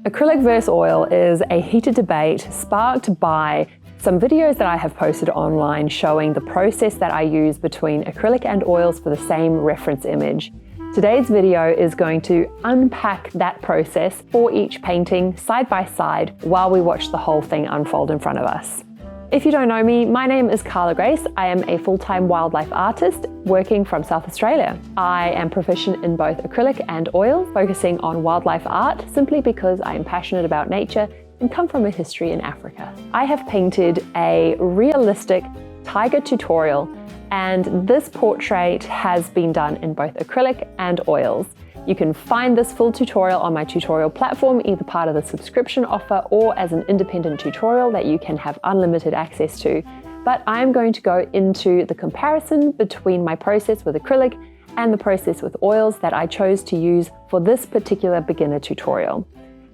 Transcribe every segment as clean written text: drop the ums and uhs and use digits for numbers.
Acrylic versus oil is a heated debate sparked by some videos that I have posted online showing the process that I use between acrylic and oils for the same reference image. Today's video is going to unpack that process for each painting side by side while we watch the whole thing unfold in front of us. If you don't know me, my name is Carla Grace. I am a full-time wildlife artist working from South Australia. I am proficient in both acrylic and oil, focusing on wildlife art simply because I am passionate about nature and come from a history in Africa. I have painted a realistic tiger tutorial, and this portrait has been done in both acrylic and oils. You can find this full tutorial on my tutorial platform, either part of the subscription offer or as an independent tutorial that you can have unlimited access to. But I'm going to go into the comparison between my process with acrylic and the process with oils that I chose to use for this particular beginner tutorial.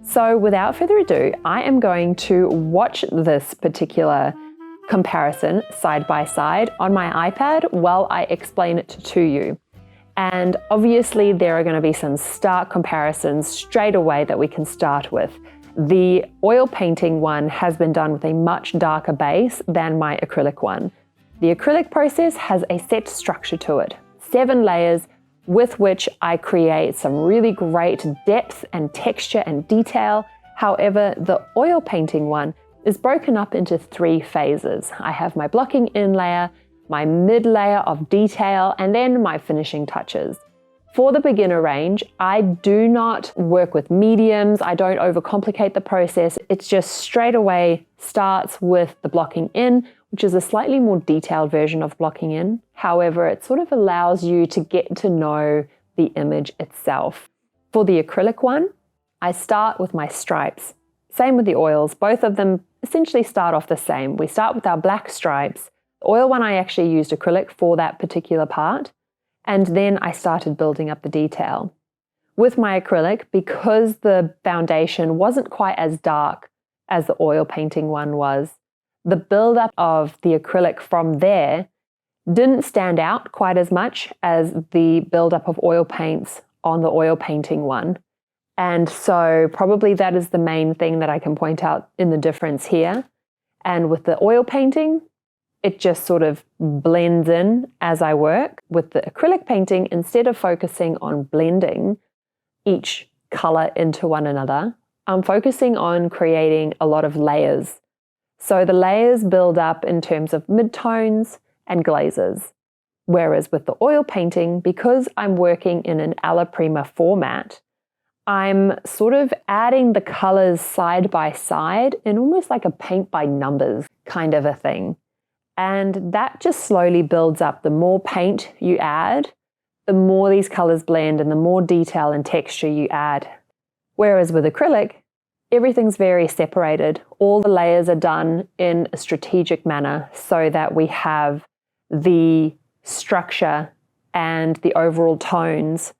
So without further ado, I am going to watch this particular comparison side by side on my iPad while I explain it to you. And obviously there are going to be some stark comparisons straight away that we can start with. The oil painting one has been done with a much darker base than my acrylic one. The acrylic process has a set structure to it, 7 layers with which I create some really great depth and texture and detail. However, the oil painting one is broken up into 3 phases. I have my blocking in layer, my mid layer of detail, and then my finishing touches. For the beginner range, I do not work with mediums. I don't overcomplicate the process. It's just straight away starts with the blocking in, which is a slightly more detailed version of blocking in. However, it sort of allows you to get to know the image itself. For the acrylic one, I start with my stripes. Same with the oils. Both of them essentially start off the same. We start with our black stripes. The oil one, I actually used acrylic for that particular part, and then I started building up the detail. With my acrylic, because the foundation wasn't quite as dark as the oil painting one was, the buildup of the acrylic from there didn't stand out quite as much as the buildup of oil paints on the oil painting one. And so probably that is the main thing that I can point out in the difference here. And with the oil painting, it just sort of blends in as I work. With the acrylic painting, instead of focusing on blending each color into one another, I'm focusing on creating a lot of layers. So the layers build up in terms of midtones and glazes. Whereas with the oil painting, because I'm working in an alla prima format, I'm sort of adding the colors side by side in almost like a paint by numbers kind of a thing. And that just slowly builds up. The more paint you add, the more these colors blend and the more detail and texture you add. Whereas with acrylic, everything's very separated. All the layers are done in a strategic manner so that we have the structure and the overall tones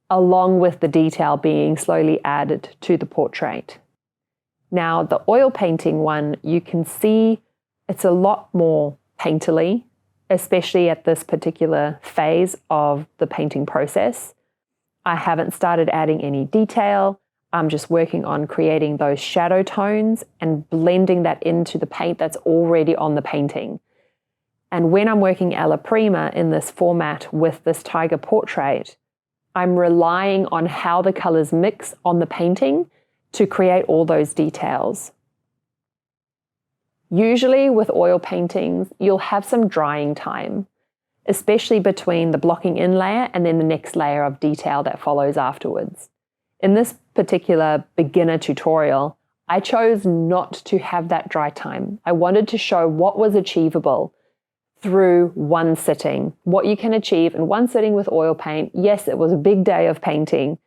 along with the detail being slowly added to the portrait. Now, the oil painting one, you can see it's a lot more painterly, especially at this particular phase of the painting process. I haven't started adding any detail. I'm just working on creating those shadow tones and blending that into the paint that's already on the painting. And when I'm working alla prima in this format with this tiger portrait, I'm relying on how the colors mix on the painting to create all those details. Usually with oil paintings, you'll have some drying time, especially between the blocking in layer and then the next layer of detail that follows afterwards. In this particular beginner tutorial, I chose not to have that dry time. I wanted to show what was achievable through one sitting, what you can achieve in one sitting with oil paint. Yes, it was a big day of painting,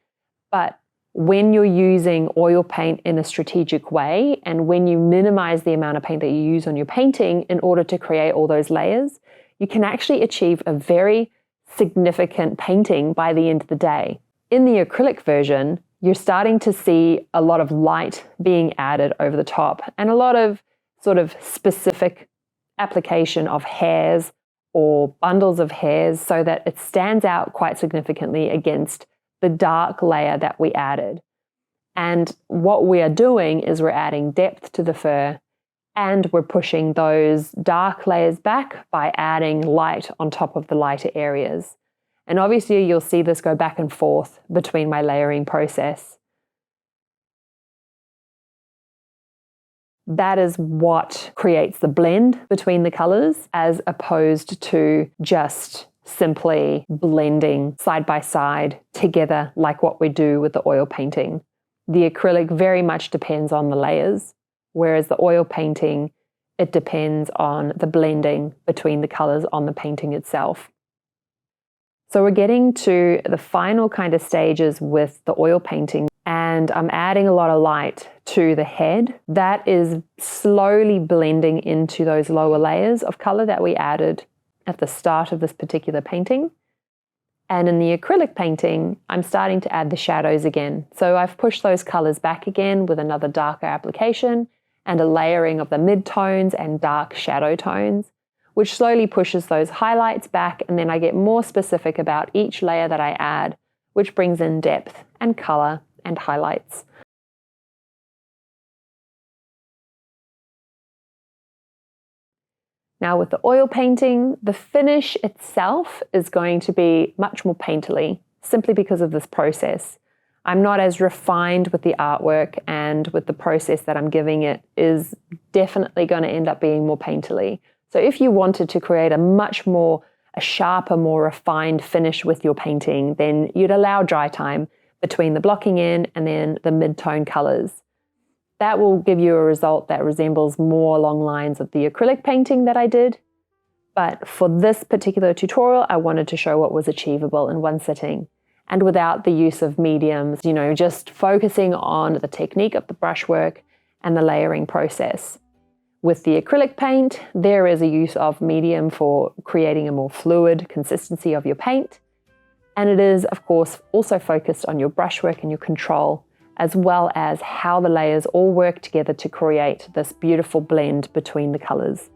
but when you're using oil paint in a strategic way and when you minimize the amount of paint that you use on your painting in order to create all those layers, you can actually achieve a very significant painting by the end of the day. In the acrylic version, you're starting to see a lot of light being added over the top and a lot of sort of specific application of hairs or bundles of hairs so that it stands out quite significantly against the dark layer that we added. And what we are doing is we're adding depth to the fur, and we're pushing those dark layers back by adding light on top of the lighter areas. And obviously you'll see this go back and forth between my layering process. That is what creates the blend between the colors, as opposed to just simply blending side by side together like what we do with the oil painting. The acrylic very much depends on the layers, whereas the oil painting, it depends on the blending between the colors on the painting itself. So we're getting to the final kind of stages with the oil painting, and I'm adding a lot of light to the head. That is slowly blending into those lower layers of color that we added at the start of this particular painting. And in the acrylic painting, I'm starting to add the shadows again. So I've pushed those colors back again with another darker application and a layering of the mid-tones and dark shadow tones, which slowly pushes those highlights back, and then I get more specific about each layer that I add, which brings in depth and color and highlights. Now with the oil painting, the finish itself is going to be much more painterly, simply because of this process. I'm not as refined with the artwork, and with the process that I'm giving it is definitely going to end up being more painterly. So if you wanted to create a sharper, more refined finish with your painting, then you'd allow dry time between the blocking in and then the mid-tone colors. That will give you a result that resembles more along lines of the acrylic painting that I did. But for this particular tutorial, I wanted to show what was achievable in one sitting, and without the use of mediums, just focusing on the technique of the brushwork and the layering process. With the acrylic paint, there is a use of medium for creating a more fluid consistency of your paint. And it is, of course, also focused on your brushwork and your control, as well as how the layers all work together to create this beautiful blend between the colors.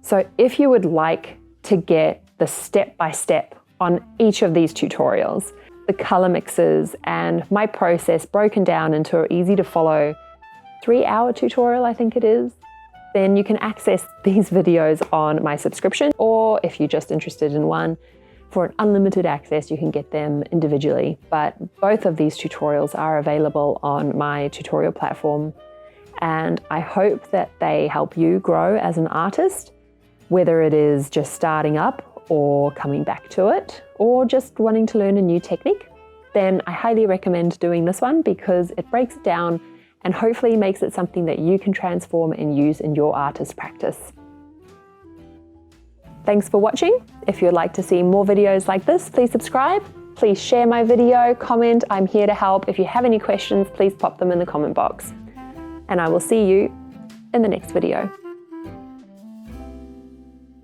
So if you would like to get the step-by-step on each of these tutorials, the color mixes and my process broken down into an easy to follow 3-hour tutorial, I think it is, then you can access these videos on my subscription, or if you're just interested in one, for an unlimited access, you can get them individually. But both of these tutorials are available on my tutorial platform, and I hope that they help you grow as an artist, whether it is just starting up or coming back to it, or just wanting to learn a new technique. Then I highly recommend doing this one, because it breaks it down and hopefully makes it something that you can transform and use in your artist practice. Thanks for watching. If you'd like to see more videos like this, please subscribe. Please share my video, comment. I'm here to help. If you have any questions, please pop them in the comment box. And I will see you in the next video.